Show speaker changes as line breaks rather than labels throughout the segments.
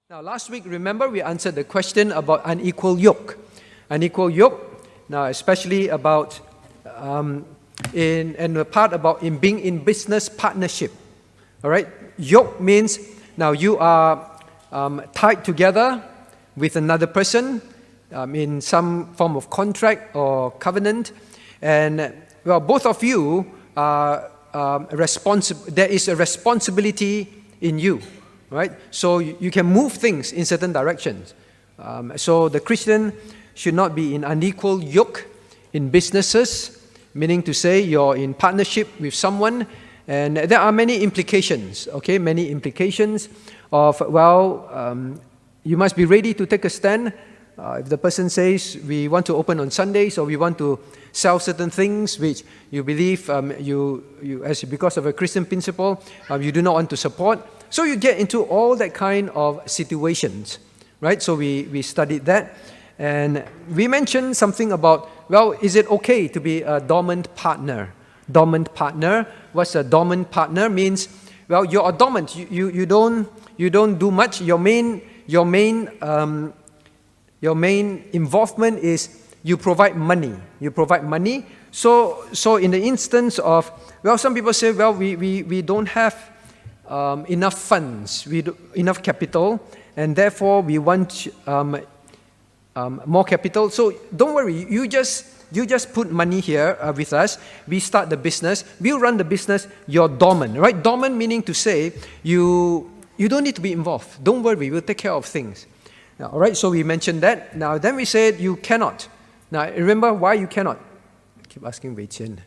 Now, last week, remember, we answered the question about unequal yoke. Unequal yoke, now especially about, and the part about being in business partnership. All right? Yoke means, now you are tied together with another person in some form of contract or covenant. And, well, both of you are responsible. There is a responsibility in you. Right? So you can move things in certain directions. So the Christian should not be in unequal yoke in businesses, meaning to say you're in partnership with someone, and there are many implications, okay? Many implications of, you must be ready to take a stand. If the person says, we want to open on Sundays, or we want to sell certain things which you believe, because of a Christian principle, you do not want to support. So you get into all that kind of situations, right? So we studied that. And we mentioned something about, is it okay to be a dormant partner? Dormant partner. What's a dormant partner? Means, you're a dormant. You don't do much. Your main involvement is you provide money. You provide money. So in the instance of, some people say, we don't have enough funds, enough capital, and therefore we want more capital. So don't worry, you just put money here with us. We start the business. We'll run the business. You're dormant, right? Dormant meaning to say you don't need to be involved. Don't worry, we'll take care of things. Now, all right, so we mentioned that. Now, then we said you cannot. Now, remember why you cannot? I keep asking Wei Qian.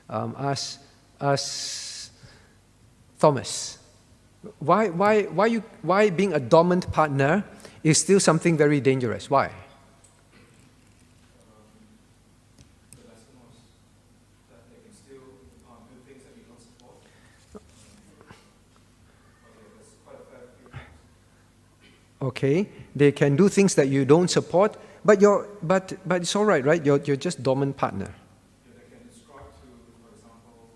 Ask Thomas. Why being a dormant partner is still something very dangerous? Why?
The lesson was that they can still do things that we don't support. That's quite a fair few.
Okay, they can do things that you don't support, but it's all right, right? You're just dormant partner.
Yeah, they can describe to, for example,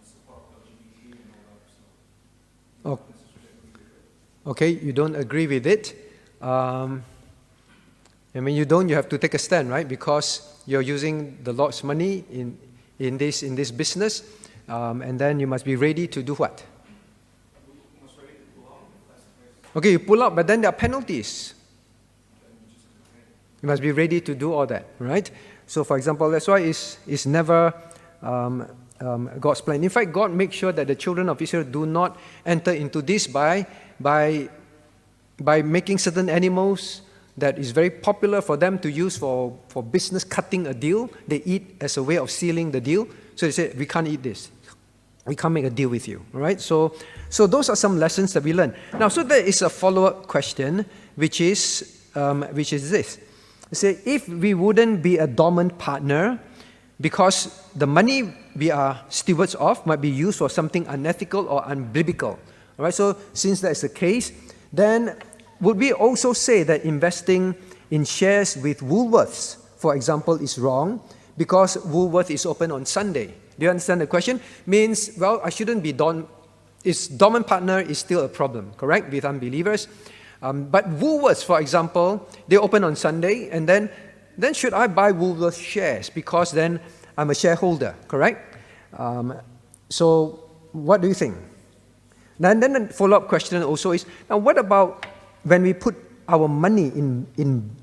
support LGBT and all that. So
Okay, you don't agree with it. You have to take a stand, right? Because you're using the Lord's money in this business, and then you must be ready to do what?
You must ready to pull out.
Okay, you pull out, but then there are penalties. You must be ready to do all that, right? So, for example, that's why it's never God's plan. In fact, God makes sure that the children of Israel do not enter into this by making certain animals that is very popular for them to use for business, cutting a deal. They eat as a way of sealing the deal. So they say, we can't eat this. We can't make a deal with you. All right? So those are some lessons that we learn. Now, so there is a follow-up question, which is this. Say, if we wouldn't be a dormant partner, because the money we are stewards of might be used for something unethical or unbiblical. All right, so since that's the case, then would we also say that investing in shares with Woolworths, for example, is wrong because Woolworths is open on Sunday? Do you understand the question? Means, I shouldn't be dormant partner is still a problem, correct, with unbelievers. But Woolworths, for example, they open on Sunday, and then should I buy Woolworths shares because then I'm a shareholder, correct? So what do you think? And then the follow-up question also is, now what about when we put our money in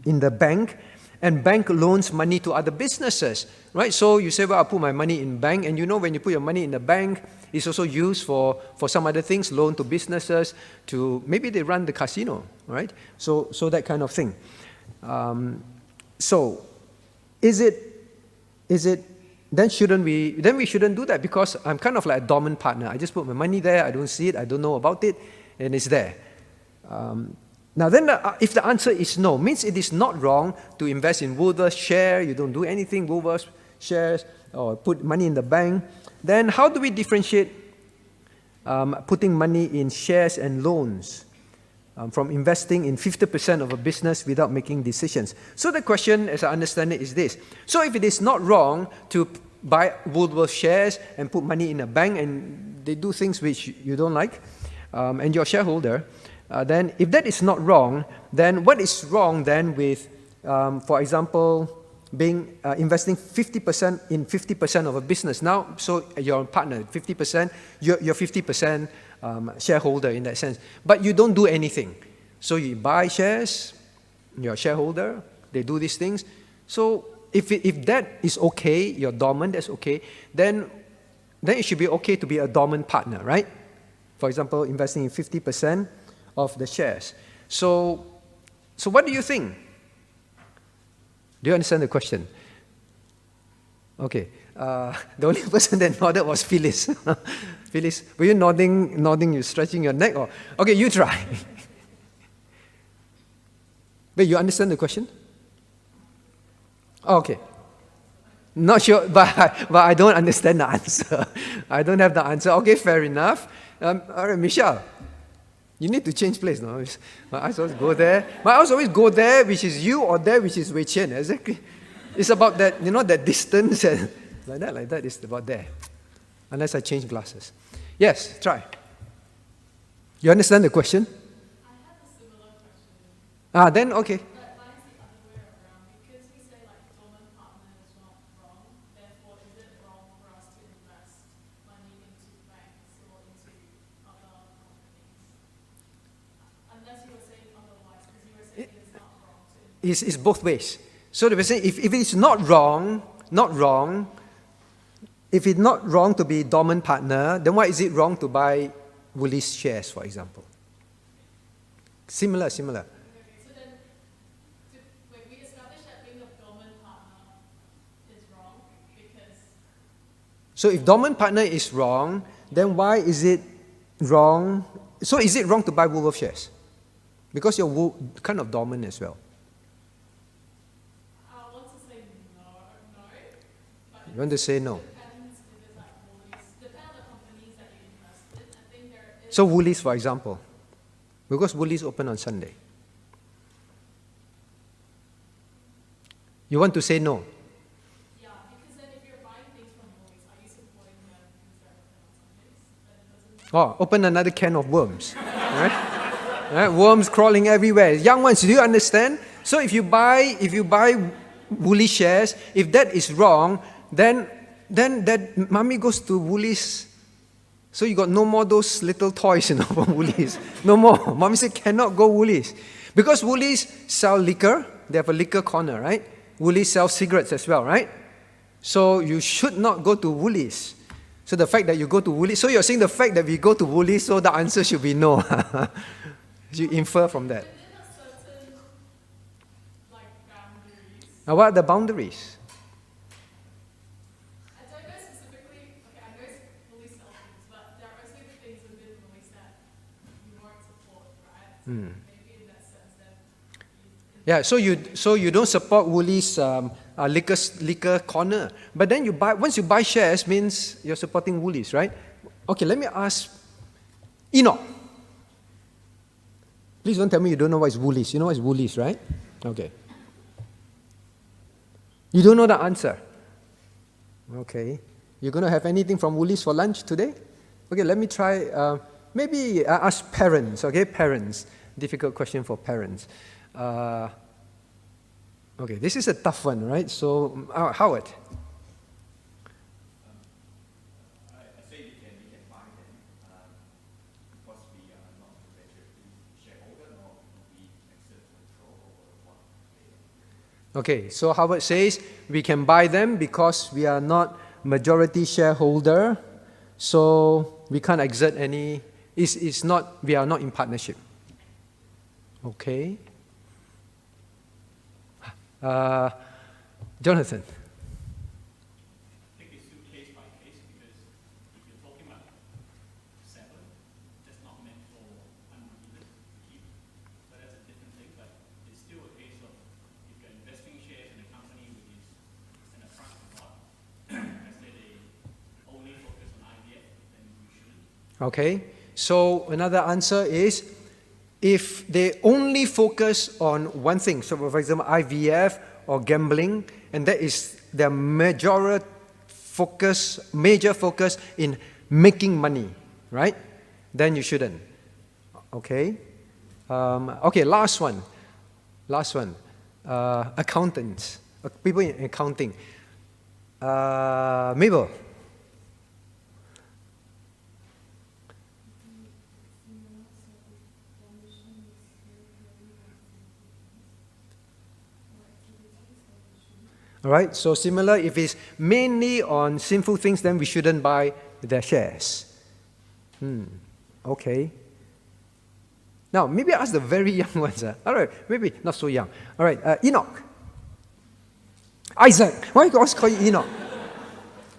the bank and bank loans money to other businesses, right? So you say, I'll put my money in bank, and when you put your money in the bank, it's also used for some other things, loan to businesses, to maybe they run the casino, right? So that kind of thing. So is it then we shouldn't do that because I'm kind of like a dormant partner. I just put my money there, I don't see it, I don't know about it, and it's there. Now then, if the answer is no, means it is not wrong to invest in Woolworths share, you don't do anything, Woolworths shares, or put money in the bank, then how do we differentiate putting money in shares and loans from investing in 50% of a business without making decisions? So the question, as I understand it, is this. So if it is not wrong to buy Woolworths shares and put money in a bank and they do things which you don't like, and you're a shareholder, then if that is not wrong, then what is wrong then with, for example, being investing 50% in 50% of a business? Now, so you're a partner, 50%, you're 50% shareholder in that sense, but you don't do anything. So you buy shares, you're a shareholder, they do these things. So if that is okay, you're dormant, that's okay, then it should be okay to be a dormant partner, right? For example, investing in 50% of the shares. So what do you think? Do you understand the question? Okay. The only person that nodded was Phyllis. Phyllis, were you nodding, you stretching your neck? Or okay, you try. Wait, you understand the question? Okay. Not sure, but I don't understand the answer. I don't have the answer. Okay, fair enough. All right, Michelle, you need to change place now. My eyes always go there. My eyes always go there, which is you, or there, which is Wei Qian. Exactly. It's about that, that distance. And like that, it's about there. Unless I change glasses. Yes, try. You understand the question?
I have a similar question.
Then okay.
But mine's the other way around. Because we say dormant partner is not wrong, therefore is it wrong for us to invest money into banks or into other companies? Unless you were saying otherwise, because you were saying it's not wrong to invest.
It's both ways. So they were saying if it's not wrong, if it's not wrong to be dormant partner, then why is it wrong to buy Woolworths shares, for example? Similar.
Okay, so then we established that being a dormant partner is wrong because...
So if dormant partner is wrong, then why is it wrong? So is it wrong to buy Woolworths shares? Because you're kind of dormant as well.
I want to say no. But
You want to say no?
depends if it's Woolworths. Depends on the companies that you invest in. I think there is...
So Woolworths, for example, because Woolworths open on Sunday. You want to say no?
Yeah, because then if you're buying things from Woolworths, are you supporting them because they're open on Sundays? Then it doesn't...
Open another can of worms. Right? Right? Worms crawling everywhere. Young ones, do you understand? So if you buy Woolworths shares, if that is wrong, then that mommy goes to Woolworths. So you got no more those little toys, from Woolworths. No more. Mommy said cannot go Woolworths. Because Woolworths sell liquor, they have a liquor corner, right? Woolworths sells cigarettes as well, right? So you should not go to Woolworths. So the fact that you go to Woolworths, so you're saying the fact that we go to Woolworths, so the answer should be no. You infer from that.
Within a certain, boundaries...
Now what are the boundaries?
I don't know specifically, okay, I know Woolworths sell things, but there are also things within Woolworths that you won't support, right? Maybe in that sense that...
Yeah, so you don't support Woolworths liquor corner, but then once you buy shares means you're supporting Woolworths, right? Okay, let me ask Enoch. Please don't tell me you don't know what is Woolworths. You know what is Woolworths, right? Okay. You don't know the answer. Okay. You're going to have anything from Woolworths for lunch today? Okay, let me try. Maybe ask parents. Okay, parents. Difficult question for parents. Okay, this is a tough one, right? So, Howard.
I say we can buy them because we are not the majority shareholder, nor we exert control over what they...
Okay, so Howard says we can buy them because we are not majority shareholder, so we can't exert any. It's not. We are not in partnership. Okay. Jonathan.
I think it's case by case because if you're talking about 7, that's not meant for unbelievers to keep. So that's a different thing, but it's still a case of if you're investing shares in a company which is an upfront lot, let's say they only focus on IVF, then you shouldn't.
Okay. So another answer is if they only focus on one thing, so for example IVF or gambling, and that is their major focus in making money, right? Then you shouldn't. Okay? Okay, last one. Accountants, people in accounting. Mabel. All right, so similar, if it's mainly on sinful things, then we shouldn't buy their shares. Okay. Now, maybe ask the very young ones. All right, maybe not so young. All right, Enoch. Isaac. Why do you always call you Enoch?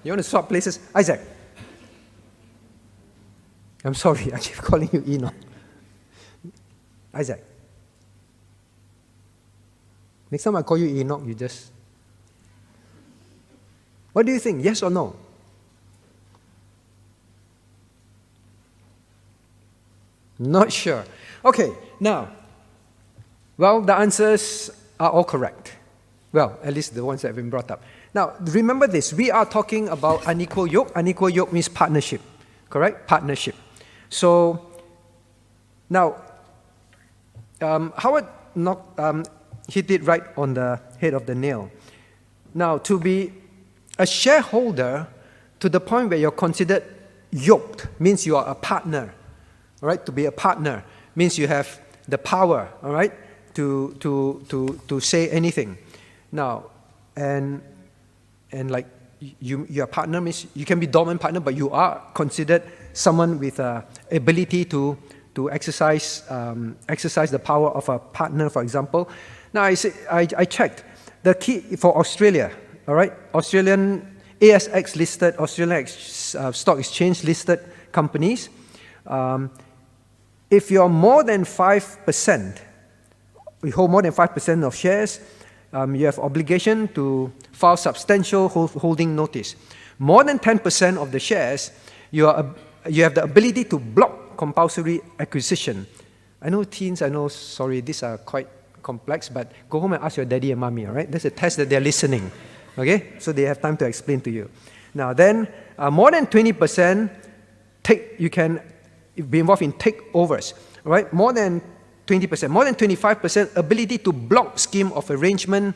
You want to swap places? Isaac. I'm sorry, I keep calling you Enoch. Isaac. Next time I call you Enoch, you just... What do you think? Yes or no? Not sure. Okay, now, well, the answers are all correct. Well, at least the ones that have been brought up. Now, remember this. We are talking about unequal yoke. Unequal yoke means partnership. Correct? Partnership. So, now, Howard hit it right on the head of the nail. Now, to be a shareholder to the point where you're considered yoked means you are a partner. All right? To be a partner means you have the power, all right, to say anything. Now, and like your partner means you can be dormant partner, but you are considered someone with ability to exercise the power of a partner, for example. Now, I checked the key for Australia. All right, Australian ASX listed, Australian Stock Exchange listed companies. If you're more than 5%, you hold more than 5% of shares, you have obligation to file substantial holding notice. More than 10% of the shares, you have the ability to block compulsory acquisition. I know teens, sorry, these are quite complex, but go home and ask your daddy and mommy, all right? That's a test that they're listening, okay? So they have time to explain to you. Now then, more than 20%, you can be involved in takeovers, all right? More than 20%, more than 25% ability to block scheme of arrangement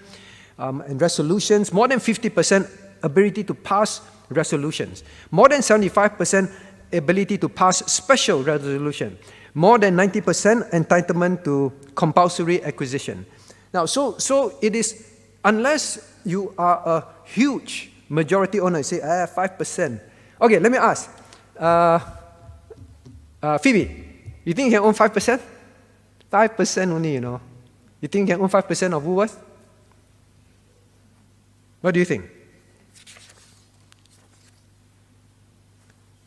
and resolutions, more than 50% ability to pass resolutions, more than 75% ability to pass special resolution, more than 90% entitlement to compulsory acquisition. Now, so it is, unless you are a huge majority owner, say 5%. Okay, let me ask, Phoebe, you think you can own 5%? 5% only, you know. You think you can own 5% of Woolworths? What do you think?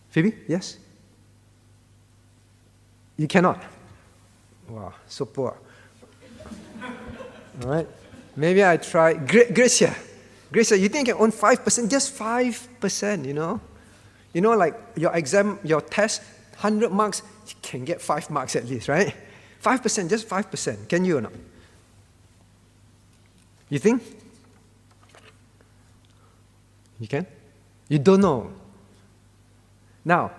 Phoebe, yes? You cannot? Wow, so poor. All right. Maybe I try. Gracia, you think you can own 5%? Just 5%, you know? You know, like your exam, your test, 100 marks, you can get 5 marks at least, right? 5%, just 5%. Can you or not? You think? You can? You don't know. Now,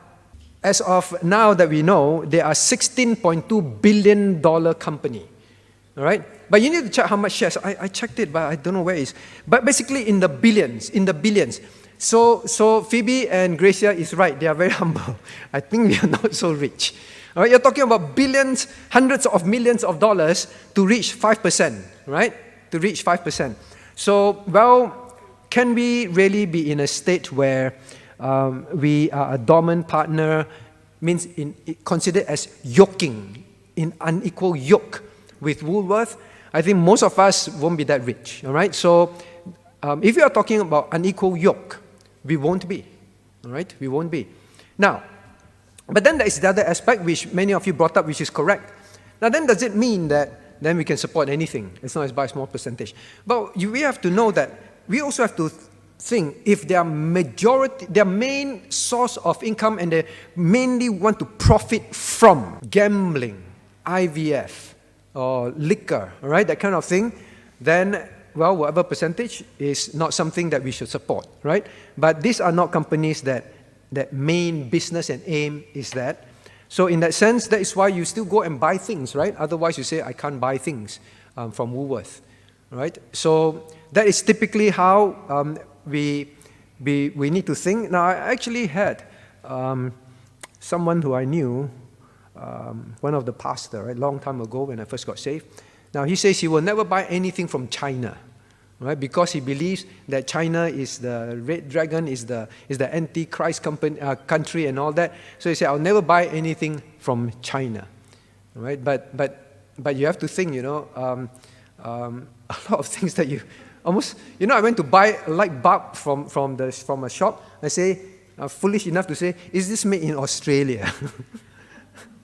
as of now that we know, they are $16.2 billion company. All right? But you need to check how much shares. I checked it, but I don't know where it is. But basically in the billions. So Phoebe and Gracia is right. They are very humble. I think we are not so rich. All right? You're talking about billions, hundreds of millions of dollars to reach 5%, right? To reach 5%. So, well, can we really be in a state where we are a dormant partner, means considered as yoking, in unequal yoke with Woolworths? I think most of us won't be that rich, all right? So if you are talking about unequal yoke, we won't be, all right? We won't be. Now, but then there is the other aspect which many of you brought up, which is correct. Now then, does it mean that then we can support anything as long as by a small percentage? But we have to know that we also have to think if their main source of income and they mainly want to profit from gambling, IVF, or liquor, all right, that kind of thing, then, well, whatever percentage is not something that we should support, right? But these are not companies that main business and aim is that. So in that sense, that is why you still go and buy things, right? Otherwise you say, I can't buy things from Woolworths, right? So that is typically how we need to think. Now, I actually had someone who I knew, one of the pastors, right, long time ago when I first got saved. Now, he says he will never buy anything from China, right, because he believes that China is the red dragon, is the antichrist country and all that. So he said, I'll never buy anything from China, right? But you have to think, a lot of things that you almost, I went to buy a light bulb from a shop. I say, I'm foolish enough to say, is this made in Australia?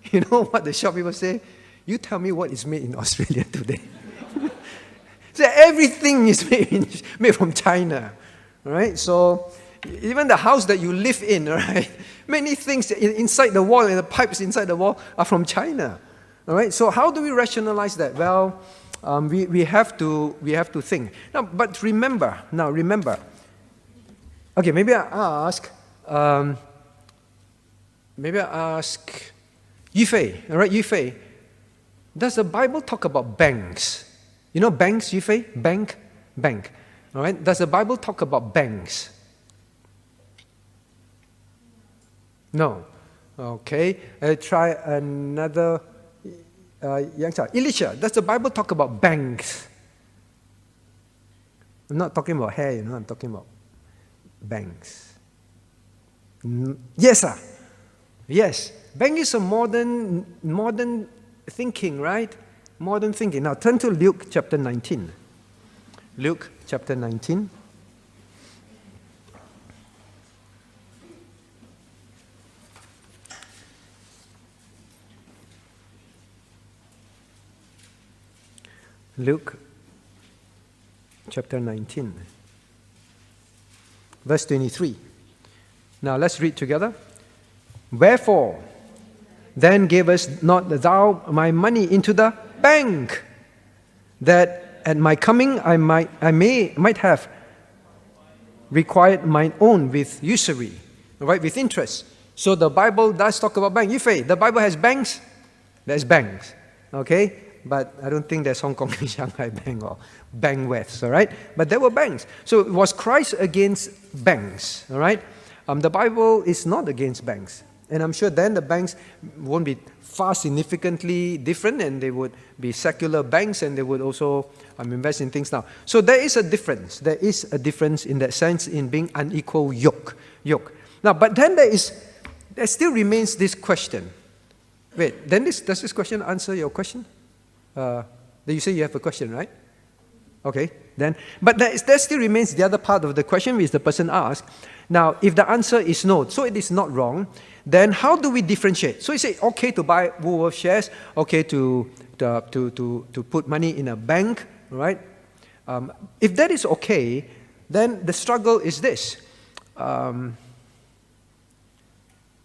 You know what the shop people say? You tell me what is made in Australia today. So everything is made from China, right? So even the house that you live in, right? Many things inside the wall and the pipes inside the wall are from China, all right? So how do we rationalize that? Well, we have to think. Now, but remember. Okay, maybe I ask Yufei, all right, Yufei. Does the Bible talk about banks? You know banks, Yufei? Bank. All right. Does the Bible talk about banks? No. Okay. Try another young child. Elisha, does the Bible talk about banks? I'm not talking about hair, I'm talking about banks. Yes, sir. Yes. Bank is a modern thinking, right? Modern thinking. Now turn to Luke chapter 19. Luke chapter 19. Luke chapter 19. Verse 23. Now let's read together. Wherefore, then gavest not thou my money into the bank, that at my coming I might have required mine own with usury, right, with interest. So the Bible does talk about bank. The Bible has banks? There's banks, okay? But I don't think there's Hong Kong and Shanghai Bank or Bankwest, all right? But there were banks. So was Christ against banks, all right? The Bible is not against banks. And I'm sure then the banks won't be far significantly different, and they would be secular banks, and they would also invest in things now. So there is a difference. There is a difference in that sense in being unequal yoke. Now, but then there still remains this question. Wait, then does this question answer your question? You say you have a question, right? Okay, then. But there still remains the other part of the question which the person asked. Now, if the answer is no, so it is not wrong, then how do we differentiate? So you say, okay to buy Woolworths shares, okay to put money in a bank, right? If that is okay, then the struggle is this. Then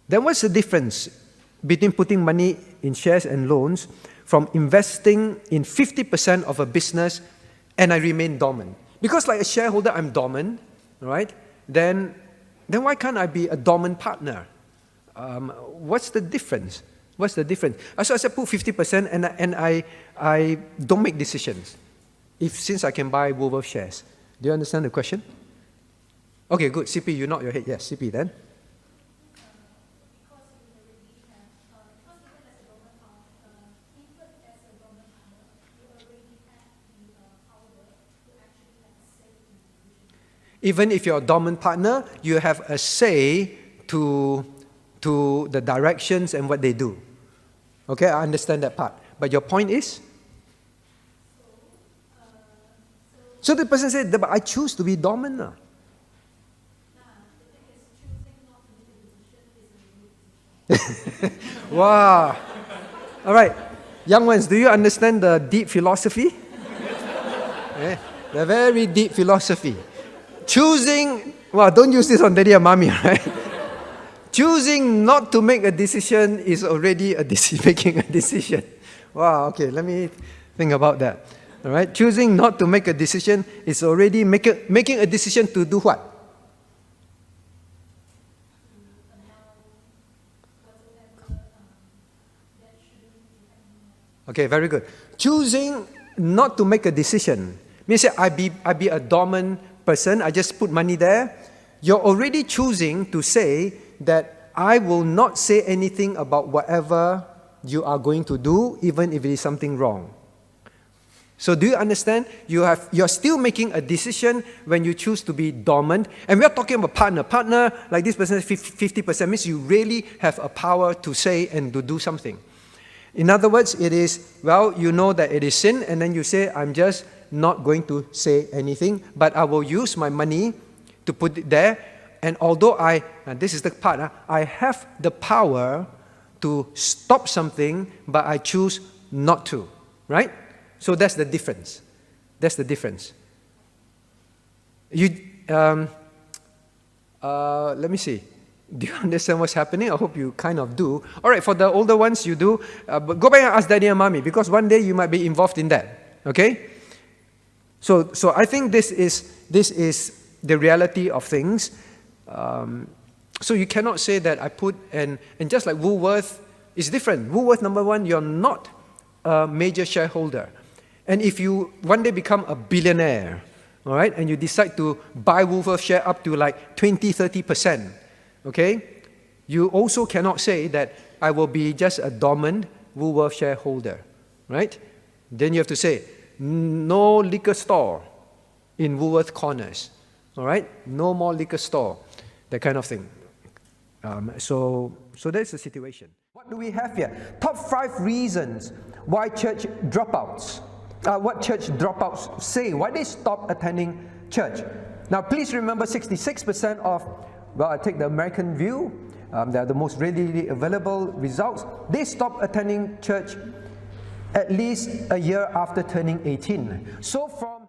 what's the difference between putting money in shares and loans from investing in 50% of a business and I remain dormant? Because like a shareholder, I'm dormant, right? Then why can't I be a dormant partner? What's the difference? So I said put 50% and I don't make decisions. Since I can buy Woolworths shares. Do you understand the question? Okay, good. CP, you nod your head. Yes, CP then. Even if you're a dormant partner, you have a say to the directions and what they do. Okay, I understand that part. But your point is? So the person said, but I choose to be dormant now. Wow. All right. Young ones, do you understand the deep philosophy? The very deep philosophy. Choosing, don't use this on daddy and mommy, right? Choosing not to make a decision is already making a decision. Wow, okay, let me think about that. All right, choosing not to make a decision is already making a decision to do what? Okay, very good. Choosing not to make a decision. Means say I be a dormant person, I just put money there. You're already choosing to say that I will not say anything about whatever you are going to do, even if it is something wrong. So do you understand? You're still making a decision when you choose to be dormant. And we're talking about partner. Partner, like this person, 50% means you really have a power to say and to do something. In other words, it is, well, you know that it is sin, and then you say, I'm just not going to say anything, but I will use my money to put it there. And although and this is the part, I have the power to stop something, but I choose not to, right? So that's the difference. That's the difference. Let me see. Do you understand what's happening? I hope you kind of do. All right, for the older ones, you do. But go back and ask Daddy and Mommy, because one day you might be involved in that. Okay? So I think this is the reality of things. So you cannot say that I put, and just like Woolworths, it's different. Woolworths, number one, you're not a major shareholder. And if you one day become a billionaire, all right, and you decide to buy Woolworths share up to like 20-30%, okay, you also cannot say that I will be just a dormant Woolworths shareholder, right? Then you have to say, no liquor store in Woolworths corners, all right? No more liquor store, that kind of thing. So that's the situation. What do we have here? Top 5 reasons why church dropouts. What church dropouts say, why they stop attending church. Now please remember 66% of, well, I take the American view, they are the most readily available results. They stop attending church at least a year after turning 18. So from